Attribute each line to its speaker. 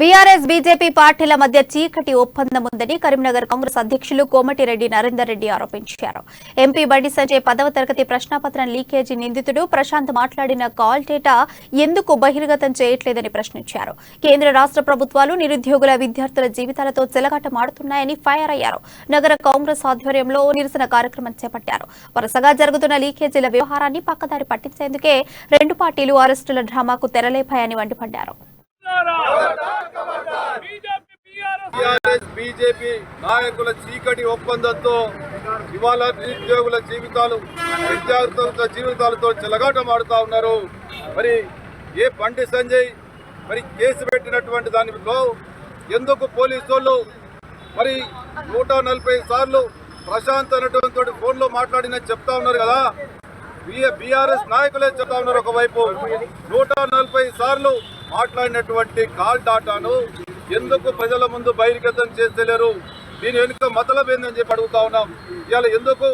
Speaker 1: BRS BJP పార్టీల మధ్య చీకటి ఒప్పందం ఉందని కరీంనగర్ కాంగ్రెస్ అధ్యక్షులు కోమటిరెడ్డి నరేందర్ రెడ్డి ఆరోపించారు. ఎంపీ బండి సంజయ్ 10వ తరగతి ప్రశ్నాపత్రం లీకేజీ నిందితుడు ప్రశాంత్ మాట్లాడిన కాల్ డేటా ఎందుకు బహిర్గతం చేయట్లేదని ప్రశ్నించారు. కేంద్ర రాష్ట్ర ప్రభుత్వాలు నిరుద్యోగుల విద్యార్థుల జీవితాలతో చెలగాటమాడుతున్నాయని ఫైర్ అయ్యారు. నగర కాంగ్రెస్ ఆధ్వర్యంలో నిరసన కార్యక్రమం చేపట్టారు. వరుసగా జరుగుతున్న లీకేజీల వ్యవహారాన్ని పక్కదారి పట్టించేందుకే రెండు పార్టీలు అరెస్టుల డ్రామాకు తెరలేపాయని మండిపడ్డారు.
Speaker 2: బీజేపీ నాయకుల చీకటి ఒప్పందంతో ఇవాళ నిరుద్యోగుల జీవితాలు విద్యార్థుల జీవితాలతో చెలగాటమాడుతా ఉన్నారు. మరి ఏ బండి సంజయ్ మరి కేసు పెట్టినటువంటి దానిలో ఎందుకు పోలీసు వాళ్ళు మరి 140 సార్లు ప్రశాంత్ అనేటువంటి ఫోన్లో మాట్లాడినని చెప్తా ఉన్నారు కదా. బీఆర్ఎస్ నాయకులే చెప్తా ఉన్నారు. ఒకవైపు 140 సార్లు మాట్లాడినటువంటి కాల్ డాటాను ఎందుకు ప్రజల ముందు బహిర్గతం చేస్తలేరు? దీని వెనుక మతలబ్ ఏందని చెప్పి అడుగుతా ఉన్నాం. ఇవాళ ఎందుకు